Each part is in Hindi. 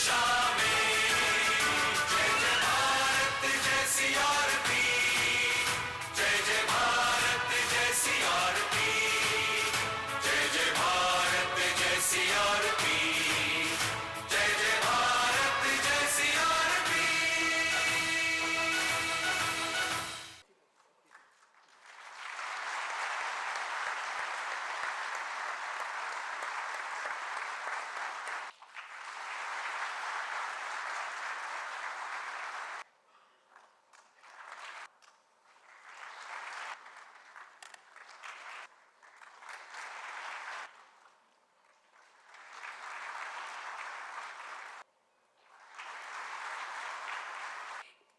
दिशा में। जय जय भारत जय सीआरपी, जय जय भारत जय सीआरपी, जय जय भारत जय सीआरपी, जय जय भारत जय सीआरपी।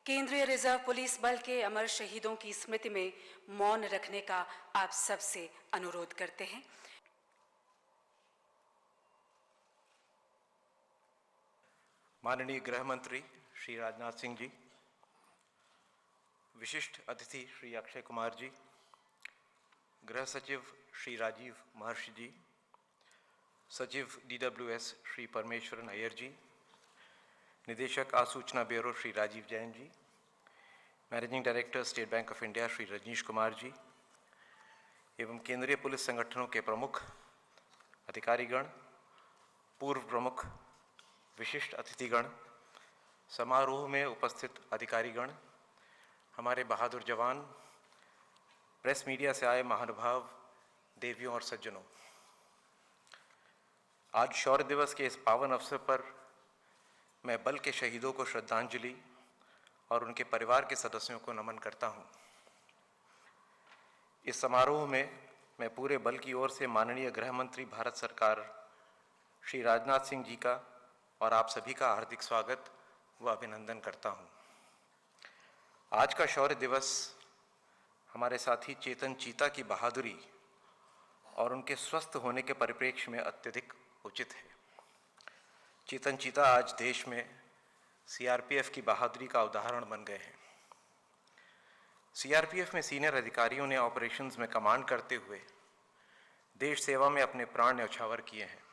केंद्रीय रिजर्व पुलिस बल के अमर शहीदों की स्मृति में मौन रखने का आप सबसे अनुरोध करते हैं। माननीय गृह मंत्री श्री राजनाथ सिंह जी, विशिष्ट अतिथि श्री अक्षय कुमार जी, गृह सचिव श्री राजीव महर्षि जी, सचिव DWS श्री परमेश्वरन अय्यर जी, निदेशक आसूचना bureau Shri Rajiv Jain ji, managing director State Bank of India Shri Rajnish Kumar ji एवं केंद्रीय पुलिस संगठनों के प्रमुख अधिकारीगण, पूर्व प्रमुख, विशिष्ट अतिथिगण, समारोह में उपस्थित अधिकारीगण, हमारे बहादुर जवान, प्रेस मीडिया से आए महानुभाव, देवियों और सज्जनों, आज शौर्य दिवस के इस पावन अवसर पर मैं बल के शहीदों को श्रद्धांजलि और उनके परिवार के सदस्यों को नमन करता हूं। इस समारोह में मैं पूरे बल की ओर से माननीय गृह मंत्री भारत सरकार श्री राजनाथ सिंह जी का और आप सभी का हार्दिक स्वागत व अभिनंदन करता हूं। आज का शौर्य दिवस हमारे साथी चेतन चीता की बहादुरी और उनके स्वस्थ होने के परिप्रेक्ष्य में अत्यधिक उचित है। चेतन चीता आज देश में CRPF की बहादुरी का उदाहरण बन गए हैं। CRPF में सीनियर अधिकारियों ने ऑपरेशंस में कमांड करते हुए देश सेवा में अपने प्राण न्यौछावर किए हैं।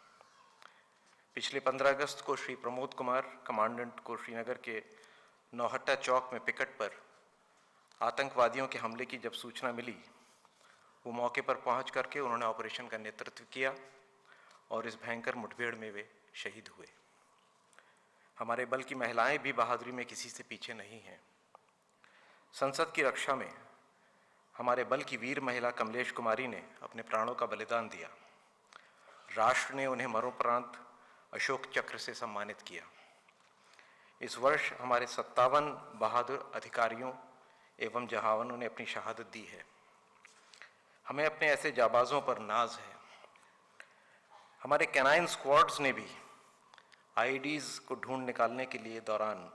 पिछले 15 अगस्त को श्री प्रमोद कुमार कमांडेंट को श्रीनगर के नौहट्टा चौक में पिकेट पर आतंकवादियों के हमले की जब सूचना मिली, वो मौके पर पहुंच करके उन्होंने ऑपरेशन का नेतृत्व किया और इस भयंकर मुठभेड़ में वे शहीद हुए। हमारे बल की महिलाएं भी बहादुरी में किसी से पीछे नहीं हैं। संसद की रक्षा में हमारे बल की वीर महिला कमलेश कुमारी ने अपने प्राणों का बलिदान दिया। राष्ट्र ने उन्हें मरणोपरांत अशोक चक्र से सम्मानित किया। इस वर्ष हमारे 57 बहादुर अधिकारियों एवं जवानों ने अपनी शहादत दी है। हमें अपने ऐसे जाबाजों पर नाज है। हमारे कैनाइन स्क्वाड्स ने भी IEDs को ढूंढ निकालने के लिए दौरान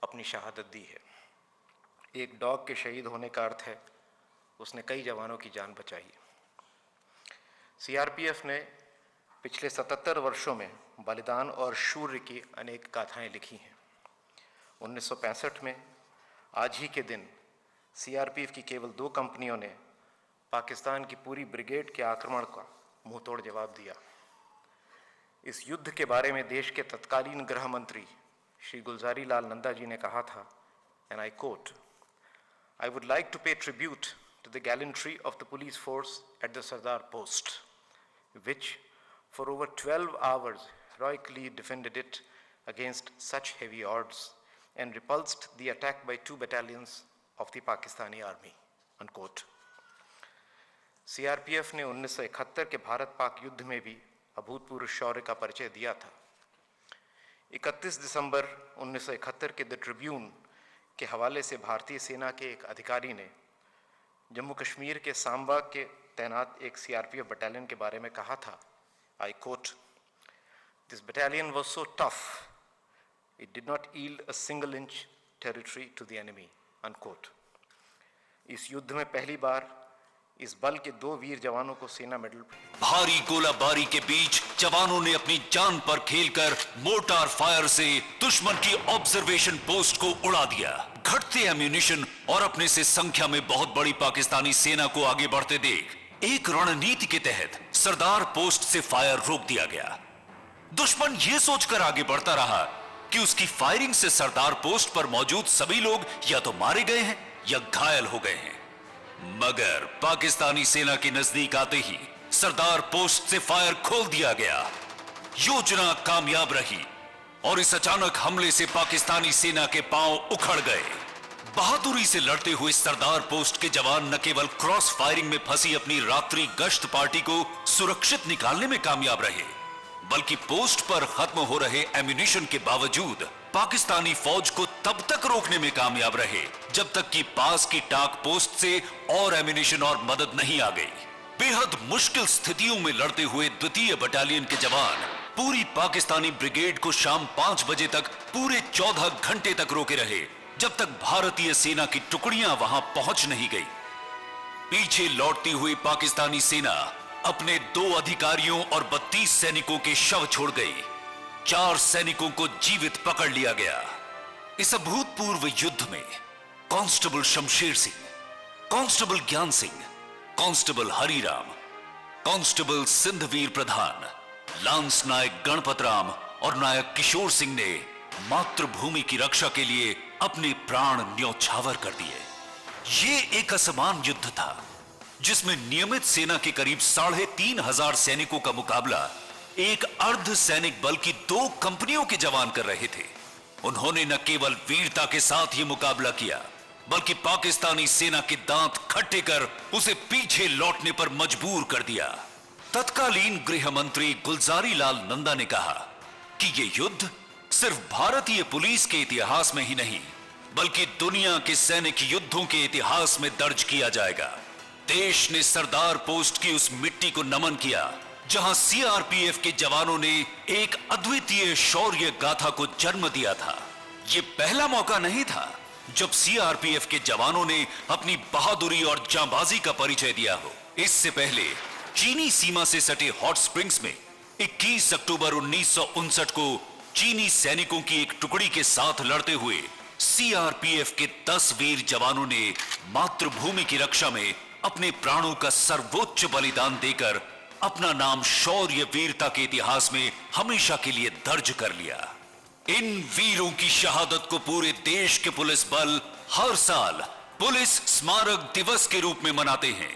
अपनी शहादत दी है। एक डॉग के शहीद होने का अर्थ है उसने कई जवानों की जान बचाई। CRPF ने पिछले 77 वर्षों में बलिदान और शौर्य की अनेक गाथाएं लिखी हैं। 1965 में आज ही के दिन CRPF की केवल 2 कंपनियों ने पाकिस्तान की पूरी ब्रिगेड के आक्रमण का मुंहतोड़ जवाब दिया। इस युद्ध के बारे में देश के तत्कालीन गृह मंत्री श्री गुलजारी लाल नंदा जी ने कहा था, and I quote, "I would like to pay tribute to the gallantry of the police force at the Sardar post, which for over 12 hours heroically defended it against such heavy odds and repulsed the attack by 2 battalions of the Pakistani army." Unquote. CRPF ने 1971 के भारत-पाक युद्ध में भी अभूतपूर्व शौर्य का परिचय दिया था। 31 दिसंबर 1971 के द ट्रिब्यून के हवाले से भारतीय सेना के एक अधिकारी ने जम्मू कश्मीर के सांबा के तैनात एक CRPF बटालियन के बारे में कहा था, I quote, "This battalion was so tough, it did not yield a single inch territory to the enemy." Unquote. इस युद्ध में पहली बार इस बल के 2 वीर जवानों को सेना मेडल। भारी गोलाबारी के बीच जवानों ने अपनी जान पर खेलकर मोर्टार फायर से दुश्मन की ऑब्जर्वेशन पोस्ट को उड़ा दिया। घटते एम्यूनिशन और अपने से संख्या में बहुत बड़ी पाकिस्तानी सेना को आगे बढ़ते देख एक रणनीति के तहत सरदार पोस्ट से फायर रोक दिया गया। दुश्मन यह सोचकर आगे बढ़ता रहा कि उसकी फायरिंग से सरदार पोस्ट पर मौजूद सभी लोग या तो मारे गए हैं या घायल हो गए हैं। मगर पाकिस्तानी सेना के नजदीक आते ही सरदार पोस्ट से फायर खोल दिया गया। योजना कामयाब रही और इस अचानक हमले से पाकिस्तानी सेना के पांव उखड़ गए। बहादुरी से लड़ते हुए सरदार पोस्ट के जवान न केवल क्रॉस फायरिंग में फंसी अपनी रात्रि गश्त पार्टी को सुरक्षित निकालने में कामयाब रहे, बल्कि पोस्ट पर खत्म हो रहे एम्यूनिशन के बावजूद पाकिस्तानी फौज को तब तक रोकने में कामयाब रहे जब तक कि पास की टाक पोस्ट से और एम्यूनिशन और मदद नहीं आ गई। बेहद मुश्किल स्थितियों में लड़ते हुए 2वीं बटालियन के जवान पूरी पाकिस्तानी ब्रिगेड को शाम 5 बजे तक पूरे 14 घंटे तक रोके रहे, जब तक भारतीय सेना की टुकड़ियां वहां पहुंच नहीं गई। पीछे लौटती हुई पाकिस्तानी सेना अपने 2 अधिकारियों और 32 सैनिकों के शव छोड़ गई। 4 सैनिकों को जीवित पकड़ लिया गया। इस अभूतपूर्व युद्ध में कांस्टेबल शमशेर सिंह, कांस्टेबल ज्ञान सिंह, कांस्टेबल हरिराम, कांस्टेबल सिंधवीर प्रधान, लांस नायक गणपत राम और नायक किशोर सिंह ने मातृभूमि की रक्षा के लिए अपने प्राण न्यौछावर कर दिए। ये एक असमान युद्ध था जिसमें नियमित सेना के करीब 3500 सैनिकों का मुकाबला एक अर्ध सैनिक बल की 2 कंपनियों के जवान कर रहे थे। उन्होंने न केवल वीरता के साथ ही मुकाबला किया, बल्कि पाकिस्तानी सेना के दांत खट्टे कर उसे पीछे लौटने पर मजबूर कर दिया। तत्कालीन गृह मंत्री गुलजारी लाल नंदा ने कहा कि यह युद्ध सिर्फ भारतीय पुलिस के इतिहास में ही नहीं, बल्कि दुनिया के सैनिक युद्धों के इतिहास में दर्ज किया जाएगा। देश ने सरदार पोस्ट की उस मिट्टी को नमन किया जहां सीआरपीएफ के जवानों ने एक अद्वितीय शौर्य गाथा को जन्म दिया था। यह पहला मौका नहीं था जब सीआरपीएफ के जवानों ने अपनी बहादुरी और जांबाजी का परिचय दिया हो। इससे पहले चीनी सीमा से सटे हॉट स्प्रिंग्स में 21 अक्टूबर 1959 को चीनी सैनिकों की एक टुकड़ी के साथ लड़ते हुए सीआरपीएफ के 10 वीर जवानों ने मातृभूमि की रक्षा में अपने प्राणों का सर्वोच्च बलिदान देकर अपना नाम शौर्य वीरता के इतिहास में हमेशा के लिए दर्ज कर लिया। इन वीरों की शहादत को पूरे देश के पुलिस बल हर साल पुलिस स्मारक दिवस के रूप में मनाते हैं।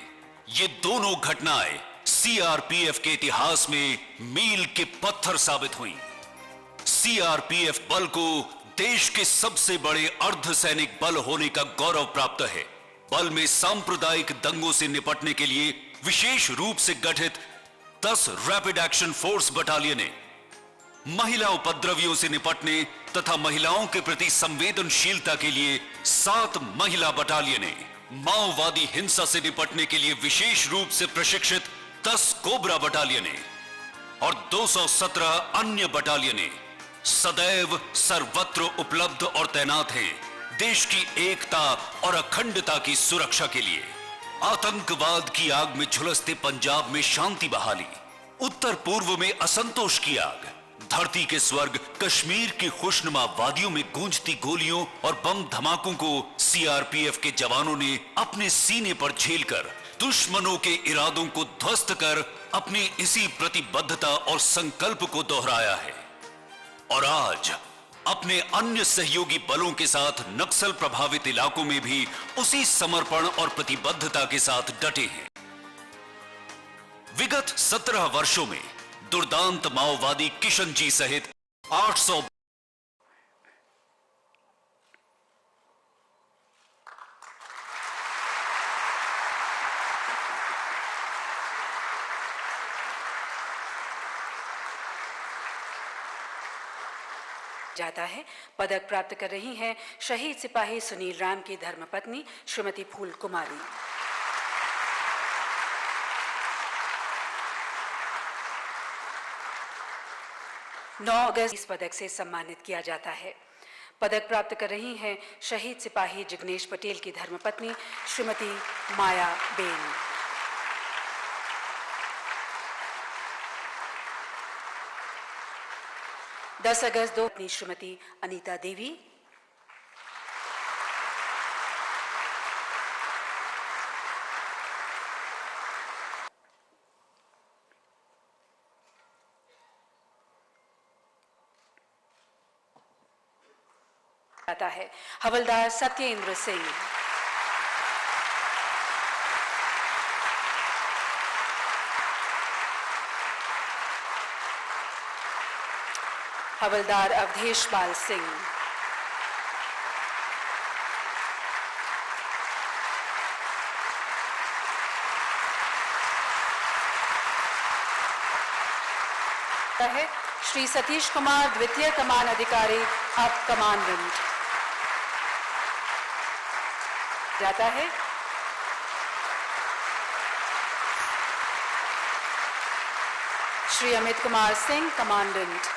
ये दोनों घटनाएं सीआरपीएफ के इतिहास में मील के पत्थर साबित हुई। सीआरपीएफ बल को देश के सबसे बड़े अर्धसैनिक बल होने का गौरव प्राप्त है। बल में सांप्रदायिक दंगों से निपटने के लिए विशेष रूप से गठित 10 रैपिड एक्शन फोर्स बटालियनें, महिला उपद्रवियों से निपटने तथा महिलाओं के प्रति संवेदनशीलता के लिए 7 महिला बटालियनें, माओवादी हिंसा से निपटने के लिए विशेष रूप से प्रशिक्षित 10 कोबरा बटालियनें और 217 अन्य बटालियनें सदैव सर्वत्र उपलब्ध और तैनात हैं देश की एकता और अखंडता की सुरक्षा के लिए। आतंकवाद की आग में झुलसते पंजाब में शांति बहाली, उत्तर पूर्व में असंतोष की आग, धरती के स्वर्ग कश्मीर की खुशनुमा वादियों में गूंजती गोलियों और बम धमाकों को सीआरपीएफ के जवानों ने अपने सीने पर झेलकर दुश्मनों के इरादों को ध्वस्त कर अपनी इसी प्रतिबद्धता और संकल्प को दोहराया है और आज अपने अन्य सहयोगी बलों के साथ नक्सल प्रभावित इलाकों में भी उसी समर्पण और प्रतिबद्धता के साथ डटे हैं। विगत 17 वर्षों में दुर्दांत माओवादी किशन जी सहित 800 जाता है। पदक प्राप्त कर रही हैं शहीद सिपाही सुनील राम की धर्मपत्नी श्रीमती फूल कुमारी। नौ अगस्त इस पदक से सम्मानित किया जाता है। पदक प्राप्त कर रही हैं शहीद सिपाही जिग्नेश पटेल की धर्मपत्नी श्रीमती माया बेन। 10 अगस्त 2000 श्रीमती अनीता देवी। आता है हवलदार सत्येंद्र सिंह। हवलदार अवधेश पाल सिंह। है श्री सतीश कुमार द्वितीय कमान अधिकारी अब कमांडेंट। जाता है श्री अमित कुमार सिंह कमांडेंट।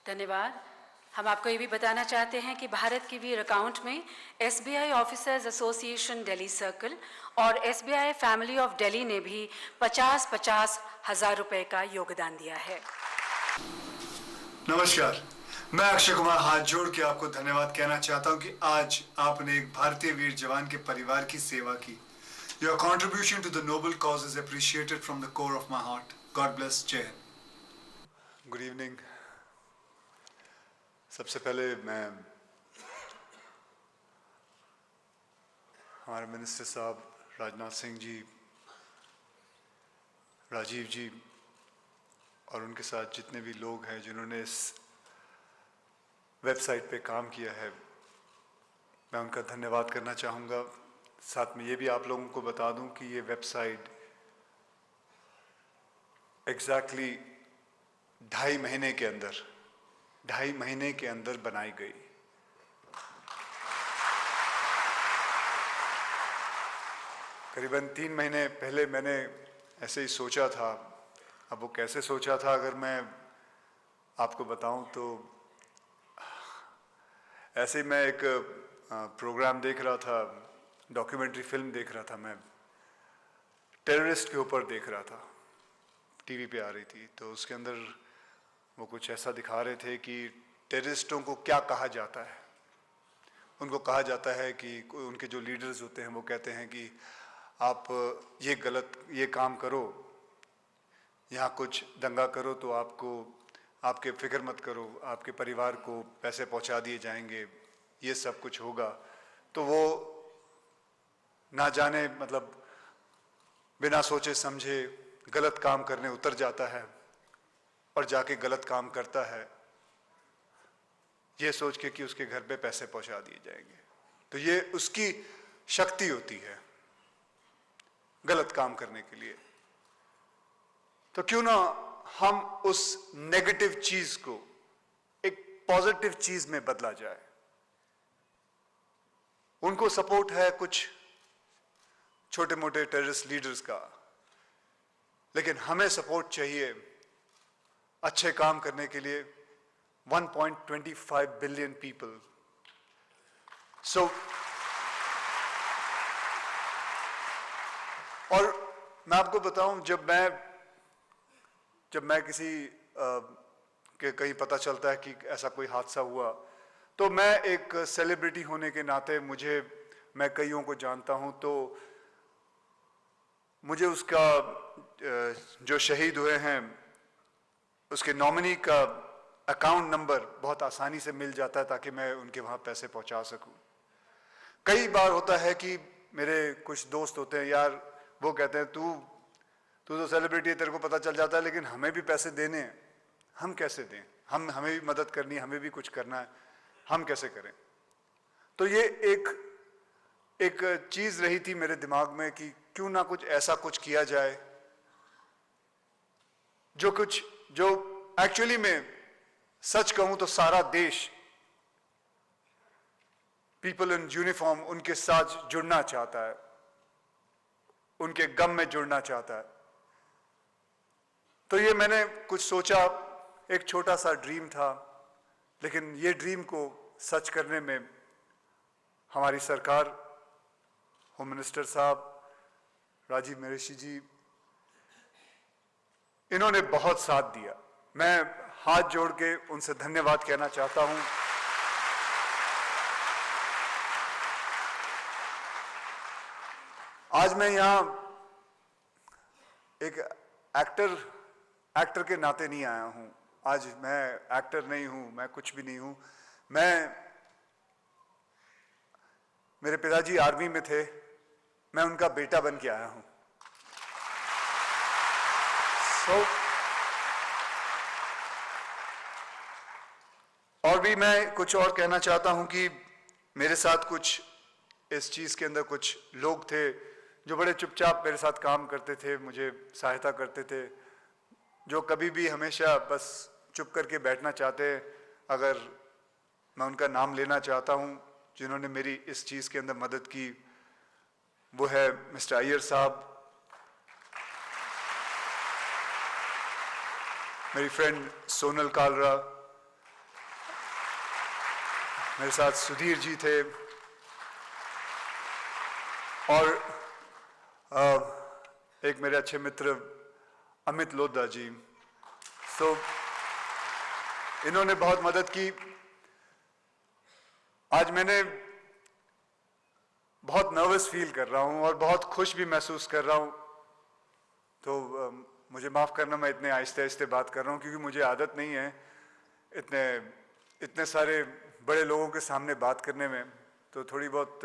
धन्यवाद। हम आपको ये भी बताना चाहते हैं कि भारत की वीर अकाउंट में SBI officers association Delhi circle और एसबीआई फैमिली ऑफ दिल्ली ने भी 50-50 हजार रुपए का योगदान दिया है। नमस्कार, मैं अक्षय कुमार हाथ जोड़ के आपको धन्यवाद कहना चाहता हूं कि आज आपने एक भारतीय वीर जवान के परिवार की सेवा की। Your contribution to the noble cause is appreciated from the core of my heart. God bless. जय हिंद। Good evening. सबसे पहले मैं हमारे मिनिस्टर साहब राजनाथ सिंह जी, राजीव जी और उनके साथ जितने भी लोग हैं जिन्होंने इस वेबसाइट पे काम किया है, मैं उनका धन्यवाद करना चाहूँगा। साथ में ये भी आप लोगों को बता दूं कि ये वेबसाइट एग्जैक्टली 2.5 महीने के अंदर बनाई गई। करीबन 3 महीने पहले मैंने ऐसे ही सोचा था। अब वो कैसे सोचा था अगर मैं आपको बताऊं तो ऐसे ही मैं एक प्रोग्राम देख रहा था, डॉक्यूमेंट्री फिल्म देख रहा था, मैं टेररिस्ट के ऊपर देख रहा था, टीवी पे आ रही थी। तो उसके अंदर वो कुछ ऐसा दिखा रहे थे कि टेररिस्टों को क्या कहा जाता है। उनको कहा जाता है कि उनके जो लीडर्स होते हैं वो कहते हैं कि आप ये काम करो, यहाँ कुछ दंगा करो तो आपके फिक्र मत करो, आपके परिवार को पैसे पहुँचा दिए जाएंगे, ये सब कुछ होगा। तो वो ना जाने मतलब बिना सोचे समझे गलत काम करने उतर जाता है और जाके गलत काम करता है, ये सोच के कि उसके घर पे पैसे पहुंचा दिए जाएंगे। तो ये उसकी शक्ति होती है गलत काम करने के लिए। तो क्यों ना हम उस नेगेटिव चीज को एक पॉजिटिव चीज में बदला जाए। उनको सपोर्ट है कुछ छोटे मोटे टेररिस्ट लीडर्स का, लेकिन हमें सपोर्ट चाहिए अच्छे काम करने के लिए 1.25 बिलियन पीपल। सो और मैं आपको बताऊं, जब मैं किसी के कहीं पता चलता है कि ऐसा कोई हादसा हुआ, तो मैं एक सेलिब्रिटी होने के नाते मैं कईयों को जानता हूं, तो मुझे उसका जो शहीद हुए हैं उसके नॉमिनी का अकाउंट नंबर बहुत आसानी से मिल जाता है ताकि मैं उनके वहाँ पैसे पहुँचा सकूँ। कई बार होता है कि मेरे कुछ दोस्त होते हैं, यार वो कहते हैं तू तो सेलिब्रिटी है, तेरे को पता चल जाता है, लेकिन हमें भी पैसे देने हैं, हम कैसे दें? हमें भी मदद करनी है, हमें भी कुछ करना है, हम कैसे करें? तो ये एक चीज़ रही थी मेरे दिमाग में कि क्यों ना कुछ ऐसा कुछ किया जाए जो एक्चुअली में सच कहूं तो सारा देश पीपल इन यूनिफॉर्म उनके साथ जुड़ना चाहता है, उनके गम में जुड़ना चाहता है। तो ये मैंने कुछ सोचा, एक छोटा सा ड्रीम था, लेकिन ये ड्रीम को सच करने में हमारी सरकार, होम मिनिस्टर साहब राजीव मेहरिषि जी, इन्होंने बहुत साथ दिया। मैं हाथ जोड़ के उनसे धन्यवाद कहना चाहता हूं। आज मैं यहां एक एक्टर के नाते नहीं आया हूं। आज मैं एक्टर नहीं हूं, मैं कुछ भी नहीं हूं। मेरे पिताजी आर्मी में थे, मैं उनका बेटा बन के आया हूं। और भी मैं कुछ और कहना चाहता हूं कि मेरे साथ कुछ इस चीज के अंदर कुछ लोग थे जो बड़े चुपचाप मेरे साथ काम करते थे, मुझे सहायता करते थे, जो कभी भी हमेशा बस चुप करके बैठना चाहते। अगर मैं उनका नाम लेना चाहता हूं जिन्होंने मेरी इस चीज के अंदर मदद की, वो है मिस्टर अय्यर साहब, मेरी फ्रेंड सोनल कालरा, मेरे साथ सुधीर जी थे, और एक मेरे अच्छे मित्र अमित लोधा जी। तो इन्होंने बहुत मदद की। आज मैंने बहुत नर्वस फील कर रहा हूं और बहुत खुश भी महसूस कर रहा हूं। तो मुझे माफ करना, मैं इतने आहिस्ते आहिस्ते बात कर रहा हूं क्योंकि मुझे आदत नहीं है इतने सारे बड़े लोगों के सामने बात करने में। तो थोड़ी बहुत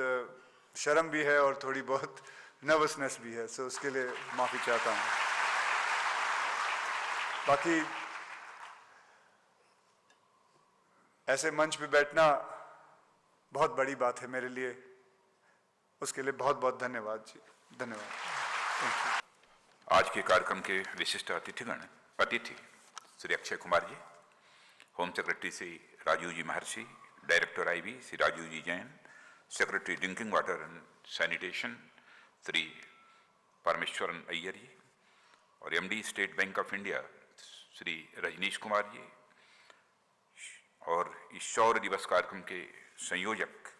शर्म भी है और थोड़ी बहुत नर्वसनेस भी है, सो उसके लिए माफी चाहता हूं। बाकी ऐसे मंच पे बैठना बहुत बड़ी बात है मेरे लिए, उसके लिए बहुत बहुत धन्यवाद जी, धन्यवाद। आज के कार्यक्रम के विशिष्ट अतिथि Shri Akshay Kumar ji, home secretary Shri Rajiv ji Mehrishi, director IB Shri Rajiv ji Jain, secretary drinking water and sanitation Shri Parameswaran Iyer ji, और MD State Bank of India Shri Rajnish Kumar ji, और इस शौर्य दिवस कार्यक्रम के संयोजक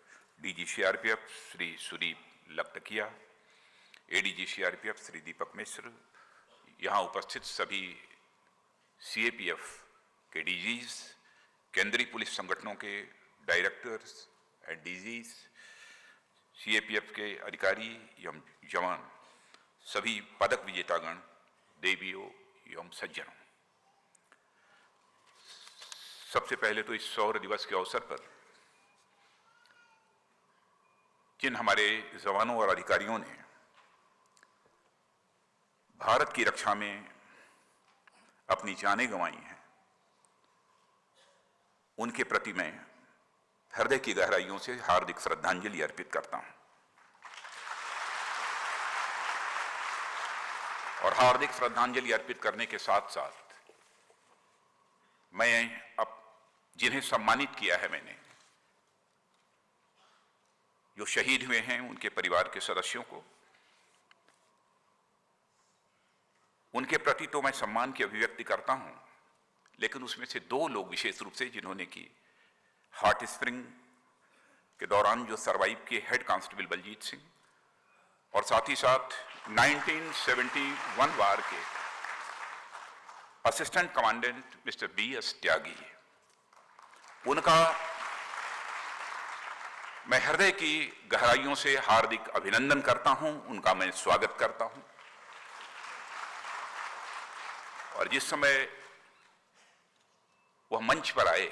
DG CRPF Shri Sudeep Lakhtakia, ADG CRPF Shri Deepak Mishra, यहाँ उपस्थित सभी सीएपीएफ के डीजीज, केंद्रीय पुलिस संगठनों के डायरेक्टर्स एंड डीजीज, सीएपीएफ के अधिकारी एवं जवान, सभी पदक विजेतागण, देवियों एवं सज्जनों, सबसे पहले तो इस शौर्य दिवस के अवसर पर जिन हमारे जवानों और अधिकारियों ने भारत की रक्षा में अपनी जानें गंवाई हैं, उनके प्रति मैं हृदय की गहराइयों से हार्दिक श्रद्धांजलि अर्पित करता हूं। और हार्दिक श्रद्धांजलि अर्पित करने के साथ साथ मैं अब जिन्हें सम्मानित किया है मैंने, जो शहीद हुए हैं, उनके परिवार के सदस्यों को, उनके प्रति तो मैं सम्मान की अभिव्यक्ति करता हूं, लेकिन उसमें से दो लोग विशेष रूप से जिन्होंने की हार्ट स्प्रिंग के दौरान जो सरवाइव किए, हेड कांस्टेबल बलजीत सिंह, और साथ ही साथ 1971 वार के असिस्टेंट कमांडेंट मिस्टर बीएस त्यागी, उनका मैं हृदय की गहराइयों से हार्दिक अभिनंदन करता हूं, उनका मैं स्वागत करता हूं। और जिस समय वह मंच पर आए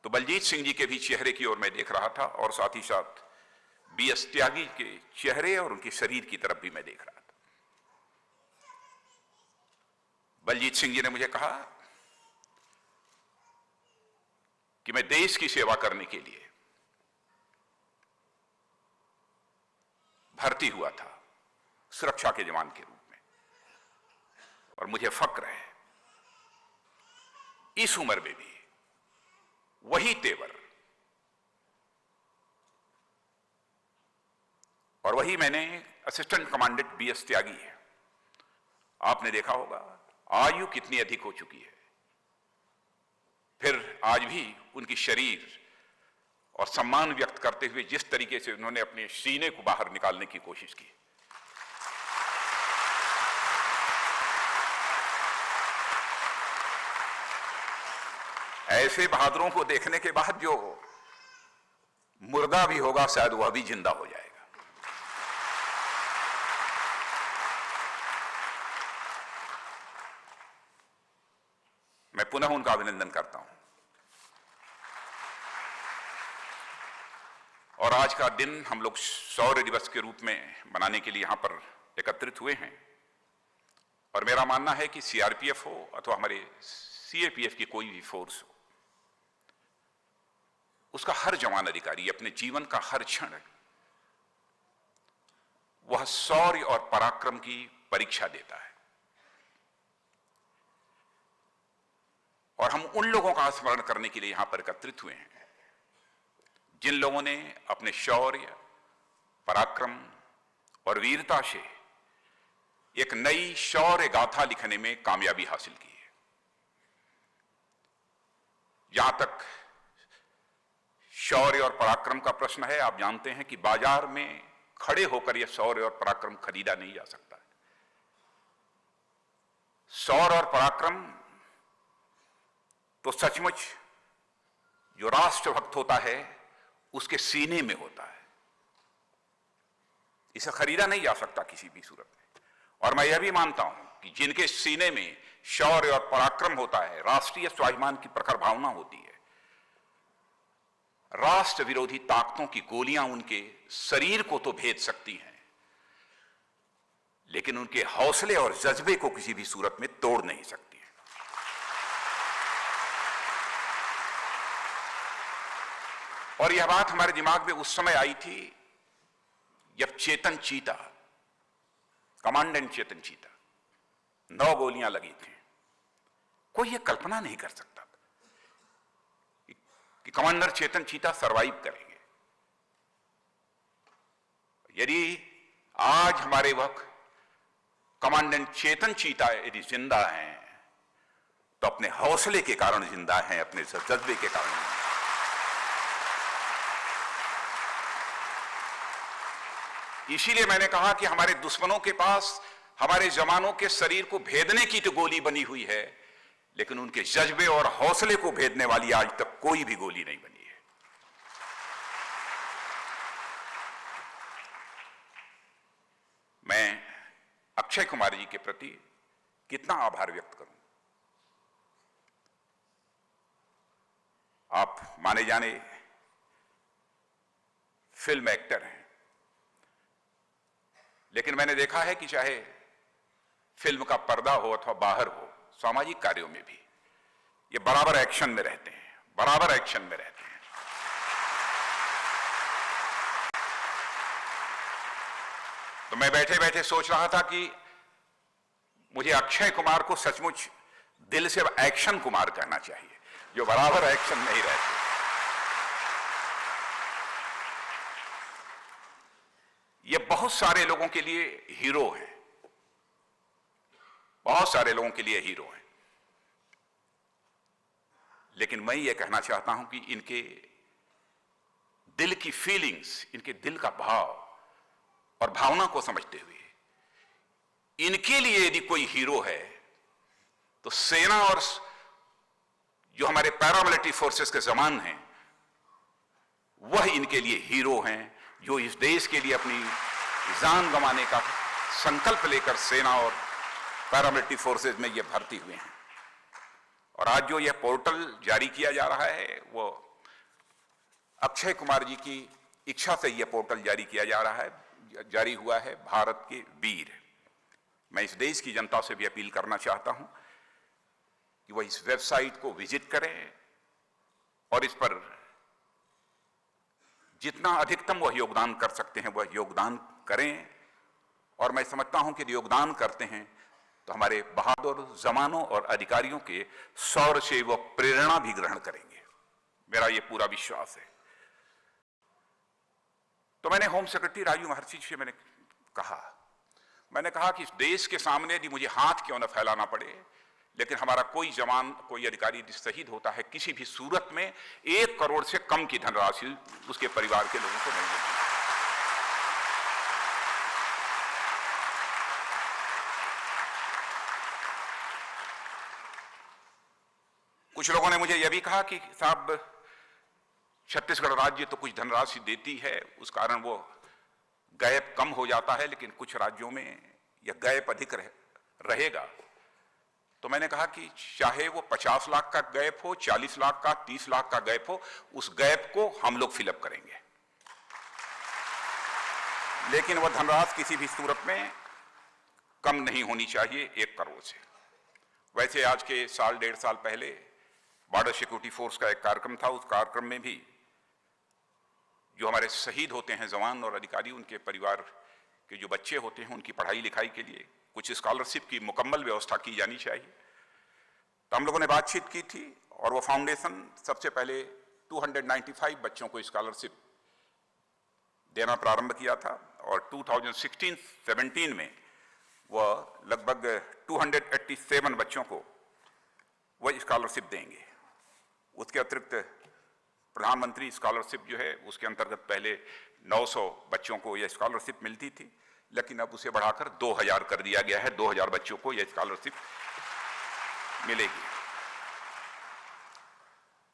तो बलजीत सिंह जी के भी चेहरे की ओर मैं देख रहा था, और साथ ही साथ बीएस त्यागी के चेहरे और उनके शरीर की तरफ भी मैं देख रहा था। बलजीत सिंह जी ने मुझे कहा कि मैं देश की सेवा करने के लिए भर्ती हुआ था सुरक्षा के जवान के रूप में, और मुझे फक्र है इस उम्र में भी वही तेवर और वही मैंने असिस्टेंट कमांडेंट बीएस त्यागी है। आपने देखा होगा आयु कितनी अधिक हो चुकी है, फिर आज भी उनकी शरीर और सम्मान व्यक्त करते हुए जिस तरीके से उन्होंने अपने सीने को बाहर निकालने की कोशिश की, ऐसे बहादुरों को देखने के बाद जो मुर्दा भी होगा शायद वह भी जिंदा हो जाएगा। मैं पुनः उनका अभिनंदन करता हूं। और आज का दिन हम लोग शौर्य दिवस के रूप में मनाने के लिए यहां पर एकत्रित हुए हैं और मेरा मानना है कि सीआरपीएफ हो अथवा हमारे सीएपीएफ की कोई भी फोर्स हो, उसका हर जवान अधिकारी अपने जीवन का हर क्षण वह शौर्य और पराक्रम की परीक्षा देता है। और हम उन लोगों का स्मरण करने के लिए यहां पर एकत्रित हुए हैं जिन लोगों ने अपने शौर्य, पराक्रम और वीरता से एक नई शौर्य गाथा लिखने में कामयाबी हासिल की है। जहां तक शौर्य और पराक्रम का प्रश्न है, आप जानते हैं कि बाजार में खड़े होकर यह शौर्य और पराक्रम खरीदा नहीं जा सकता। शौर्य और पराक्रम तो सचमुच जो राष्ट्रभक्त होता है उसके सीने में होता है, इसे खरीदा नहीं जा सकता किसी भी सूरत में। और मैं यह भी मानता हूं कि जिनके सीने में शौर्य और पराक्रम होता है, राष्ट्रीय स्वाभिमान की प्रखर भावना होती है, राष्ट्र विरोधी ताकतों की गोलियां उनके शरीर को तो भेद सकती हैं लेकिन उनके हौसले और जज्बे को किसी भी सूरत में तोड़ नहीं सकती है। और यह बात हमारे दिमाग में उस समय आई थी जब चेतन चीता, कमांडेंट चेतन चीता, 9 गोलियां लगी थी। कोई यह कल्पना नहीं कर सकता कि कमांडर चेतन चीता सरवाइव करेंगे। यदि आज हमारे वक्त कमांडेंट चेतन चीता यदि जिंदा हैं तो अपने हौसले के कारण जिंदा हैं, अपने जज्बे के कारण। इसीलिए मैंने कहा कि हमारे दुश्मनों के पास हमारे जवानों के शरीर को भेदने की तो गोली बनी हुई है, लेकिन उनके जज्बे और हौसले को भेदने वाली आज तक कोई भी गोली नहीं बनी है। मैं अक्षय कुमार जी के प्रति कितना आभार व्यक्त करूं। आप माने जाने फिल्म एक्टर हैं, लेकिन मैंने देखा है कि चाहे फिल्म का पर्दा हो अथवा बाहर हो, सामाजिक कार्यों में भी ये बराबर एक्शन में रहते हैं, बराबर एक्शन में रहते हैं। तो मैं बैठे बैठे सोच रहा था कि मुझे अक्षय कुमार को सचमुच दिल से एक्शन कुमार कहना चाहिए, जो बराबर एक्शन में ही रहते हैं। ये बहुत सारे लोगों के लिए हीरो हैं, बहुत सारे लोगों के लिए हीरो हैं, लेकिन मैं ये कहना चाहता हूं कि इनके दिल की फीलिंग्स, इनके दिल का भाव और भावना को समझते हुए इनके लिए यदि कोई हीरो है तो सेना और जो हमारे पैरामिलिट्री फोर्सेस के जवान हैं वह इनके लिए हीरो हैं, जो इस देश के लिए अपनी जान गंवाने का संकल्प लेकर सेना और पैरामिलिट्री फोर्सेस में ये भर्ती हुए हैं। और आज जो यह पोर्टल जारी किया जा रहा है वो अक्षय कुमार जी की इच्छा से यह पोर्टल जारी किया जा रहा है, जारी हुआ है भारत के वीर। मैं इस देश की जनता से भी अपील करना चाहता हूं कि वह इस वेबसाइट को विजिट करें और इस पर जितना अधिकतम वह योगदान कर सकते हैं वह योगदान करें। और मैं समझता हूं कि योगदान करते हैं तो हमारे बहादुर जवानों और अधिकारियों के शौर्य से वो प्रेरणा भी ग्रहण करेंगे, मेरा ये पूरा विश्वास है। तो मैंने होम सेक्रेटरी राजू महर्षि से मैंने कहा कि इस देश के सामने यदि मुझे हाथ क्यों न फैलाना पड़े, लेकिन हमारा कोई जवान, कोई अधिकारी यदि शहीद होता है किसी भी सूरत में 1 करोड़ से कम की धनराशि उसके परिवार के लोगों को नहीं मिलेगी। कुछ लोगों ने मुझे यह भी कहा कि साहब छत्तीसगढ़ राज्य तो कुछ धनराशि देती है, उस कारण वो गैप कम हो जाता है, लेकिन कुछ राज्यों में यह गैप अधिक रहेगा। तो मैंने कहा कि चाहे वो 50 लाख का गैप हो, 40 लाख का, 30 लाख का गैप हो, उस गैप को हम लोग फिलअप करेंगे, लेकिन वह धनराशि किसी भी सूरत में कम नहीं होनी चाहिए 1 करोड़ से। वैसे आज के साल 1.5 साल पहले बॉर्डर सिक्योरिटी फोर्स का एक कार्यक्रम था, उस कार्यक्रम में भी जो हमारे शहीद होते हैं जवान और अधिकारी, उनके परिवार के जो बच्चे होते हैं, उनकी पढ़ाई लिखाई के लिए कुछ स्कॉलरशिप की मुकम्मल व्यवस्था की जानी चाहिए। तो हम लोगों ने बातचीत की थी और वो फाउंडेशन सबसे पहले 295 बच्चों को स्कॉलरशिप देना प्रारंभ किया था और 2016-17 में वह लगभग 287 बच्चों को वह स्कॉलरशिप देंगे। उसके अतिरिक्त प्रधानमंत्री स्कॉलरशिप जो है उसके अंतर्गत पहले 900 बच्चों को यह स्कॉलरशिप मिलती थी, लेकिन अब उसे बढ़ाकर 2000 कर दिया गया है। 2000 बच्चों को यह स्कॉलरशिप मिलेगी।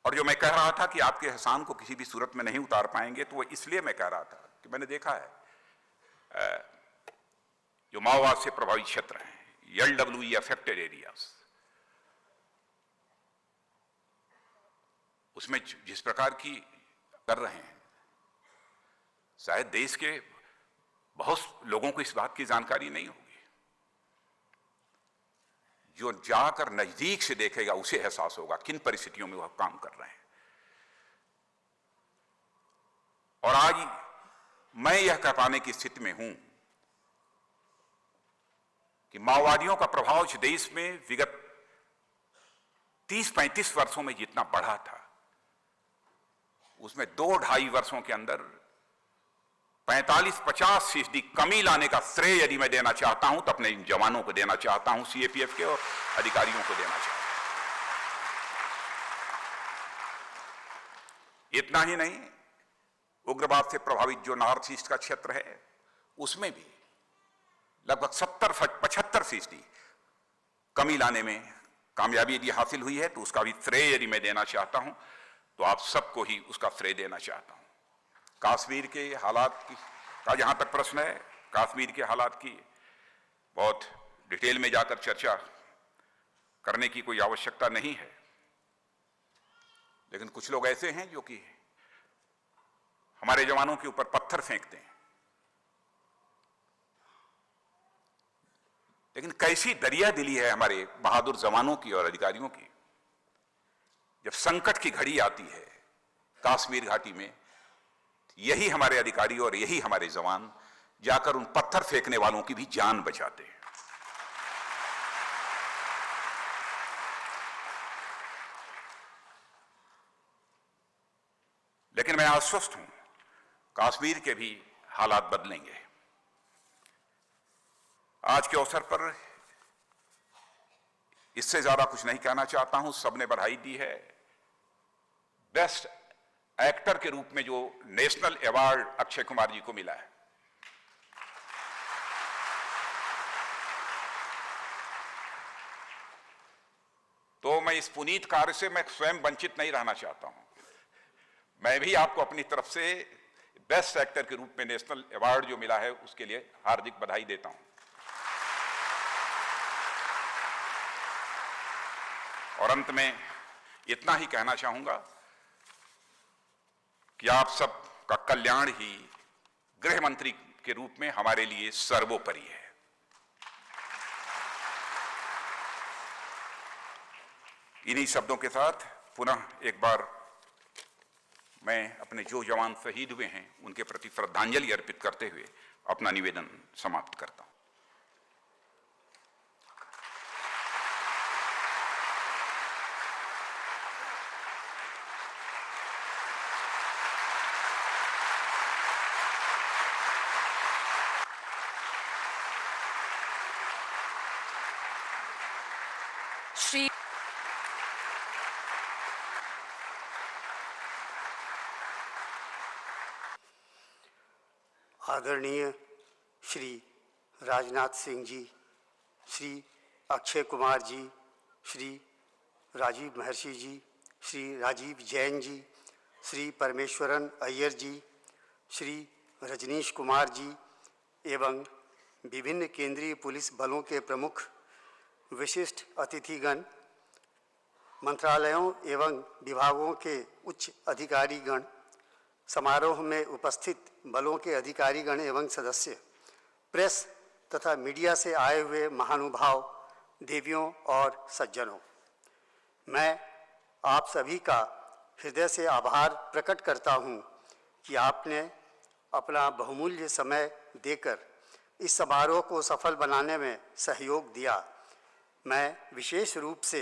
और जो मैं कह रहा था कि आपके एहसान को किसी भी सूरत में नहीं उतार पाएंगे, तो वो इसलिए मैं कह रहा था कि मैंने देखा है जो माओवाद से प्रभावित क्षेत्र हैं, LWE अफेक्टेड एरियाज, उसमें जिस प्रकार की कर रहे हैं, शायद देश के बहुत लोगों को इस बात की जानकारी नहीं होगी। जो जाकर नजदीक से देखेगा उसे एहसास होगा किन परिस्थितियों में वह काम कर रहे हैं। और आज मैं यह कह पाने की स्थिति में हूं कि माओवादियों का प्रभाव इस देश में विगत 30-35 वर्षों में जितना बढ़ा था, उसमें 2-2.5 वर्षों के अंदर 45-50% कमी लाने का श्रेय यदि मैं देना चाहता हूं तो अपने इन जवानों को देना चाहता हूं, CAPF के और अधिकारियों को देना चाहता हूं। इतना ही नहीं, उग्रवाद से प्रभावित जो नॉर्थ ईस्ट का क्षेत्र है उसमें भी लगभग 70-75% कमी लाने में कामयाबी यदि हासिल हुई है, तो उसका भी श्रेय यदि मैं देना चाहता हूं तो आप सबको ही उसका श्रेय देना चाहता हूं। कश्मीर के हालात का जहां तक प्रश्न है, कश्मीर के हालात की बहुत डिटेल में जाकर चर्चा करने की कोई आवश्यकता नहीं है, लेकिन कुछ लोग ऐसे हैं जो कि हमारे जवानों के ऊपर पत्थर फेंकते हैं। लेकिन कैसी दरिया दिली है हमारे बहादुर जवानों की और अधिकारियों की। जब संकट की घड़ी आती है कश्मीर घाटी में, यही हमारे अधिकारी और यही हमारे जवान जाकर उन पत्थर फेंकने वालों की भी जान बचाते हैं। लेकिन मैं आश्वस्त हूं, कश्मीर के भी हालात बदलेंगे। आज के अवसर पर इससे ज्यादा कुछ नहीं कहना चाहता हूं। सबने बधाई दी है। बेस्ट एक्टर के रूप में जो नेशनल अवार्ड अक्षय कुमार जी को मिला है, तो मैं इस पुनीत कार्य से मैं स्वयं वंचित नहीं रहना चाहता हूं। मैं भी आपको अपनी तरफ से बेस्ट एक्टर के रूप में नेशनल अवार्ड जो मिला है उसके लिए हार्दिक बधाई देता हूं। और अंत में इतना ही कहना चाहूंगा कि आप सब का कल्याण ही गृह मंत्री के रूप में हमारे लिए सर्वोपरि है। इन्हीं शब्दों के साथ पुनः एक बार मैं अपने जो जवान शहीद हुए हैं उनके प्रति श्रद्धांजलि अर्पित करते हुए अपना निवेदन समाप्त करता हूं। श्री आदरणीय श्री राजनाथ सिंह जी, श्री अक्षय कुमार जी, श्री राजीव महर्षि जी, श्री राजीव जैन जी, श्री परमेश्वरन अय्यर जी, श्री रजनीश कुमार जी एवं विभिन्न केंद्रीय पुलिस बलों के प्रमुख, विशिष्ट अतिथिगण, मंत्रालयों एवं विभागों के उच्च अधिकारीगण, समारोह में उपस्थित बलों के अधिकारीगण एवं सदस्य, प्रेस तथा मीडिया से आए हुए महानुभाव, देवियों और सज्जनों, मैं आप सभी का हृदय से आभार प्रकट करता हूं कि आपने अपना बहुमूल्य समय देकर इस समारोह को सफल बनाने में सहयोग दिया। मैं विशेष रूप से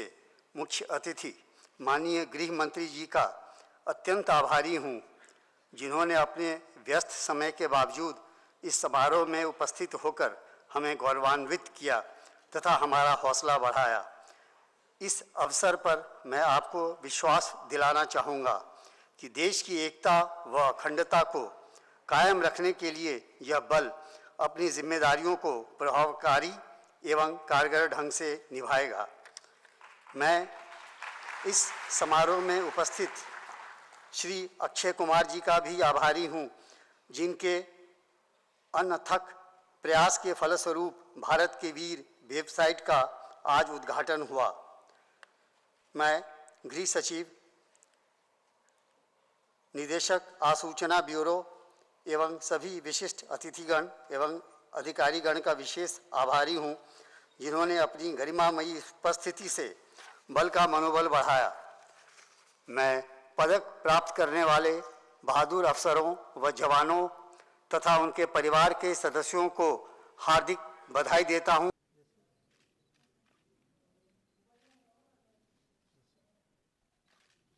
मुख्य अतिथि माननीय गृह मंत्री जी का अत्यंत आभारी हूं, जिन्होंने अपने व्यस्त समय के बावजूद इस समारोह में उपस्थित होकर हमें गौरवान्वित किया तथा हमारा हौसला बढ़ाया। इस अवसर पर मैं आपको विश्वास दिलाना चाहूँगा कि देश की एकता व अखंडता को कायम रखने के लिए यह बल अपनी जिम्मेदारियों को प्रभावकारी एवं कारगर ढंग से निभाएगा। मैं इस समारोह में उपस्थित श्री अक्षय कुमार जी का भी आभारी हूँ, जिनके अनथक प्रयास के फलस्वरूप भारत के वीर वेबसाइट का आज उद्घाटन हुआ। मैं गृह सचिव, निदेशक आसूचना ब्यूरो एवं सभी विशिष्ट अतिथिगण एवं अधिकारीगण का विशेष आभारी हूँ, जिन्होंने अपनी गरिमामयी उपस्थिति से बल का मनोबल बढ़ाया। मैं पदक प्राप्त करने वाले बहादुर अफसरों व जवानों तथा उनके परिवार के सदस्यों को हार्दिक बधाई देता हूं।